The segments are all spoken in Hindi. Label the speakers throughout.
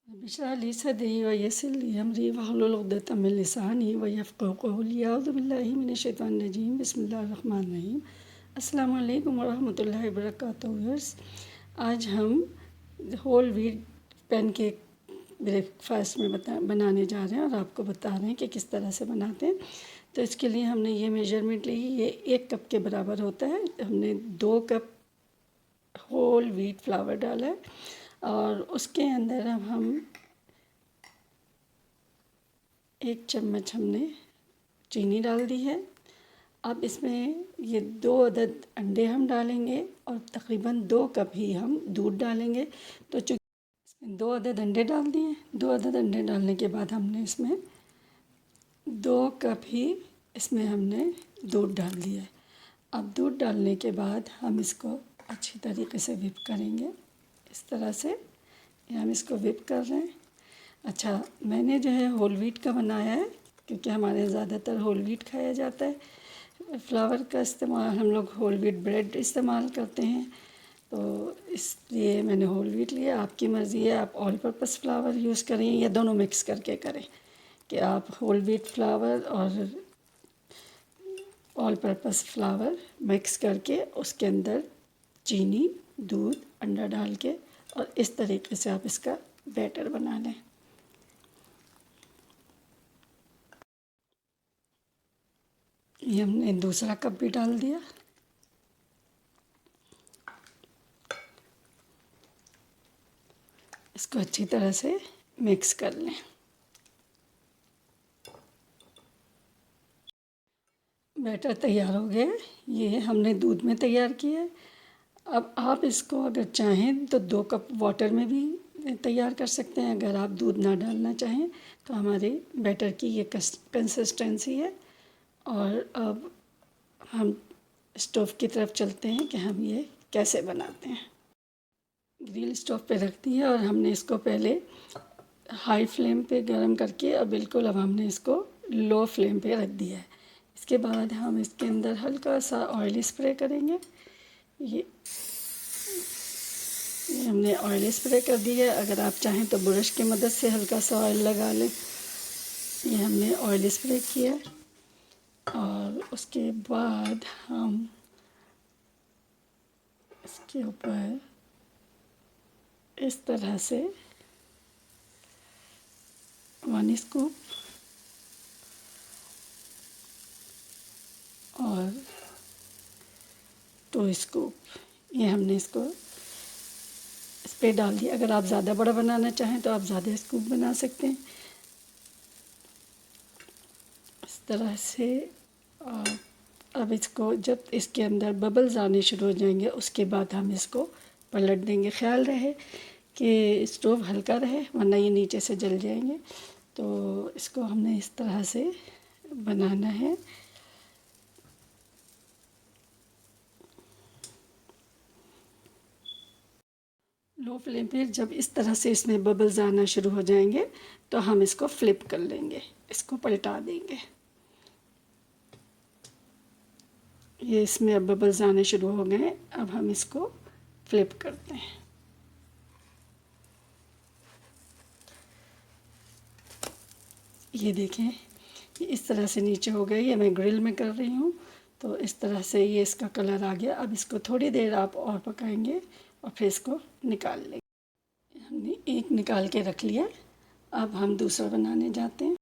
Speaker 1: बिशरा ली सदरी व यस्सिर ली अमरी वहलुल उक़दतम मिन लिसानी व यफ़क़हू क़ौली अऊज़ु बिल्लाहि मिनश शैतानिर रजीम बिस्मिल्लाहिर रहमानिर रहीम। अस्सलामु अलैकुम व रहमतुल्लाहि व बरकातुहू। आज हम होल व्हीट पैनकेक ब्रेकफास्ट में बनाने जा रहे हैं और आपको बता रहे हैं कि किस तरह से बनाते हैं। तो इसके लिए हमने ये मेजरमेंट ली, ये 1 कप के बराबर होता है। हमने 2 कप होल व्हीट फ्लावर डाला है और उसके अंदर अब हम 1 चम्मच हमने चीनी डाल दी है। अब इसमें ये 2 अदद अंडे हम डालेंगे और तकरीबन 2 कप ही हम दूध डालेंगे। तो चूँकि इसमें 2 अदद अंडे डाल दिए, 2 अदद अंडे डालने के बाद हमने इसमें 2 कप ही इसमें हमने दूध डाल दिया है। अब दूध डालने के बाद हम इसको अच्छी तरीके से व्हिप करेंगे। इस तरह से हम इसको व्हिप कर रहे हैं। अच्छा, मैंने जो है होल व्हीट का बनाया है क्योंकि हमारे यहाँ ज़्यादातर होल व्हीट खाया जाता है। फ्लावर का इस्तेमाल हम लोग होल व्हीट ब्रेड इस्तेमाल करते हैं, तो इसलिए मैंने होल व्हीट लिया। आपकी मर्ज़ी है, आप ऑल पर्पस फ्लावर यूज़ करें या दोनों मिक्स करके करें कि आप होल व्हीट फ्लावर और ऑल पर्पस फ्लावर मिक्स करके उसके अंदर चीनी, दूध, अंडा डाल के और इस तरीके से आप इसका बैटर बना लें। ये हमने दूसरा कप भी डाल दिया। इसको अच्छी तरह से मिक्स कर लें। बैटर तैयार हो गया। ये हमने दूध में तैयार किया है। अब आप इसको अगर चाहें तो 2 कप वाटर में भी तैयार कर सकते हैं। अगर आप दूध ना डालना चाहें तो हमारे बैटर की ये कंसिस्टेंसी है। और अब हम स्टोव की तरफ चलते हैं कि हम ये कैसे बनाते हैं। ग्रिल स्टोव पे रख दी है और हमने इसको पहले हाई फ्लेम पे गरम करके अब बिल्कुल अब हमने इसको लो फ्लेम पे रख दिया है। इसके बाद हम इसके अंदर हल्का सा ऑयल स्प्रे करेंगे। ये हमने ऑयल स्प्रे कर दिया है। अगर आप चाहें तो ब्रश की मदद से हल्का सा ऑयल लगा लें। ये हमने ऑयल स्प्रे किया और उसके बाद हम इसके ऊपर इस तरह से 1 स्कूप और 2 स्कूप ये हमने इसको इस पर डाल दिया। अगर आप ज़्यादा बड़ा बनाना चाहें तो आप ज़्यादा स्कूप बना सकते हैं इस तरह से। और अब इसको जब इसके अंदर बबल्स आने शुरू हो जाएंगे उसके बाद हम इसको पलट देंगे। ख्याल रहे कि स्टोव हल्का रहे वरना ये नीचे से जल जाएंगे। तो इसको हमने इस तरह से बनाना है। लो फ्लेम पे जब इस तरह से इसमें बबल्स आना शुरू हो जाएंगे तो हम इसको फ्लिप कर लेंगे, इसको पलटा देंगे। ये इसमें अब बबल्स आने शुरू हो गए। अब हम इसको फ्लिप करते हैं। ये देखें, ये इस तरह से नीचे हो गया। ये मैं ग्रिल में कर रही हूँ तो इस तरह से ये इसका कलर आ गया। अब इसको थोड़ी देर आप और पकाएंगे और फिर इसको निकाल लेंगे। हमने एक निकाल के रख लिया। अब हम दूसरा बनाने जाते हैं।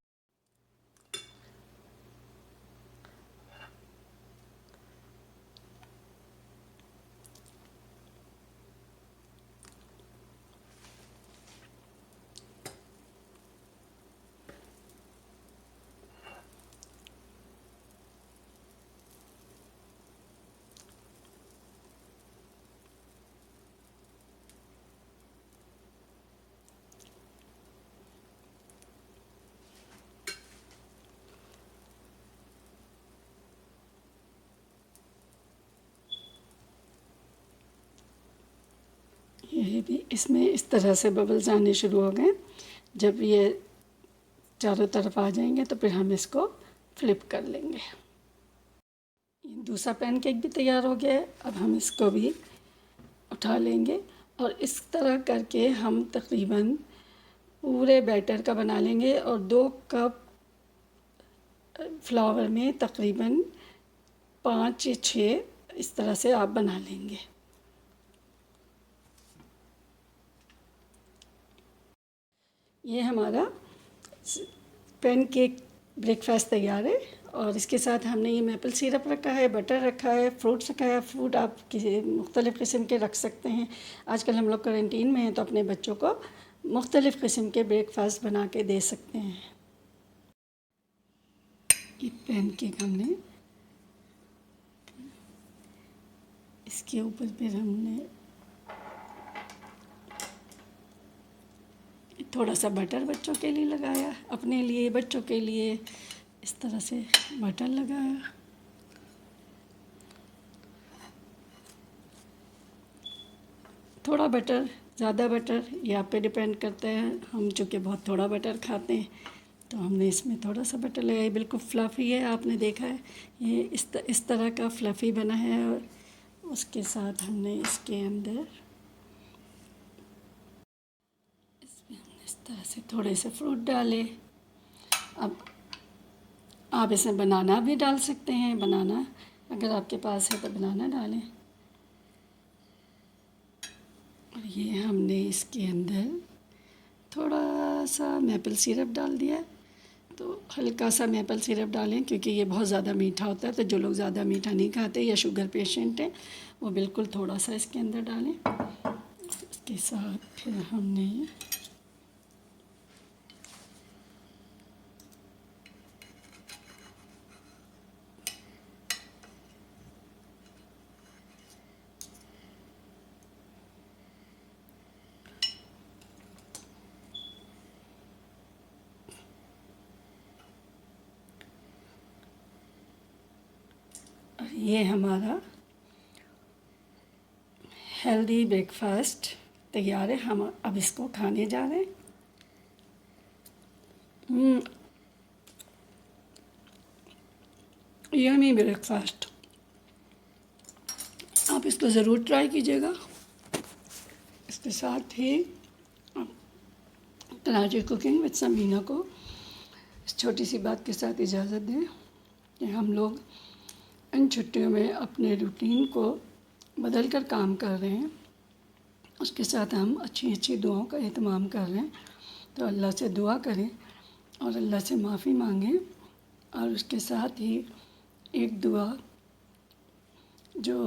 Speaker 1: ये भी इसमें इस तरह से बबल्स आने शुरू हो गए। जब ये चारों तरफ आ जाएंगे तो फिर हम इसको फ्लिप कर लेंगे। दूसरा पैनकेक भी तैयार हो गया है। अब हम इसको भी उठा लेंगे और इस तरह करके हम तकरीबन पूरे बैटर का बना लेंगे और 2 कप फ्लावर में तकरीबन 5 या 6 इस तरह से आप बना लेंगे। ये हमारा पैनकेक ब्रेकफास्ट तैयार है और इसके साथ हमने ये मैपल सिरप रखा है, बटर रखा है, फ्रूट्स रखा है। फ्रूट आप किसी मुख्तलिफ़ किस्म के रख सकते हैं। आजकल हम लोग क्वारंटीन में हैं तो अपने बच्चों को मुख्तलिफ़ किस्म के ब्रेकफास्ट बना के दे सकते हैं। ये पैनकेक हमने इसके ऊपर फिर हमने थोड़ा सा बटर बच्चों के लिए लगाया, अपने लिए, बच्चों के लिए इस तरह से बटर लगाया। थोड़ा बटर, ज़्यादा बटर ये आप पे डिपेंड करता है। हम चूँकि बहुत थोड़ा बटर खाते हैं तो हमने इसमें थोड़ा सा बटर लगाया। बिल्कुल फ्लफ़ी है, आपने देखा है ये इस तरह का फ्लफ़ी बना है। और उसके साथ हमने इसके अंदर इस तरह से थोड़े से फ्रूट डाले। अब आप इसमें बनाना भी डाल सकते हैं, बनाना अगर आपके पास है तो बनाना डालें। और ये हमने इसके अंदर थोड़ा सा मैपल सिरप डाल दिया, तो हल्का सा मैपल सिरप डालें क्योंकि ये बहुत ज़्यादा मीठा होता है। तो जो लोग ज़्यादा मीठा नहीं खाते या शुगर पेशेंट हैं वो बिल्कुल थोड़ा सा इसके अंदर डालें। इसके साथ फिर हमने ये हमारा हेल्दी ब्रेकफास्ट तैयार है। हम अब इसको खाने जा रहे हैं। यम्मी ब्रेकफास्ट, आप इसको ज़रूर ट्राई कीजिएगा। इसके साथ ही तनाजी कुकिंग विद समीना को इस छोटी सी बात के साथ इजाज़त दें कि हम लोग इन छुट्टियों में अपने रूटीन को बदल कर काम कर रहे हैं। उसके साथ हम अच्छी अच्छी दुआओं का एहतमाम कर रहे हैं। तो अल्लाह से दुआ करें और अल्लाह से माफ़ी मांगें। और उसके साथ ही एक दुआ जो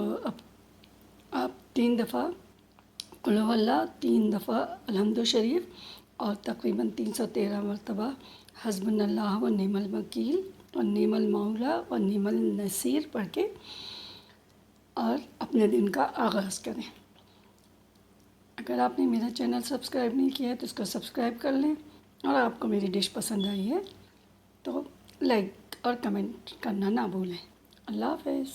Speaker 1: आप 3 दफ़ा कुल हु अल्लाह, 3 दफ़ा अलहम्दु शरीफ और तकरीबन 313 मरतबा हस्बुनल्लाह व निअमल वकील और निअमल मौला और निअमल नसीर पढ़ के और अपने दिन का आगाज़ करें। अगर आपने मेरा चैनल सब्सक्राइब नहीं किया है तो इसको सब्सक्राइब कर लें। और आपको मेरी डिश पसंद आई है तो लाइक और कमेंट करना ना भूलें। अल्लाह हाफ़िज़।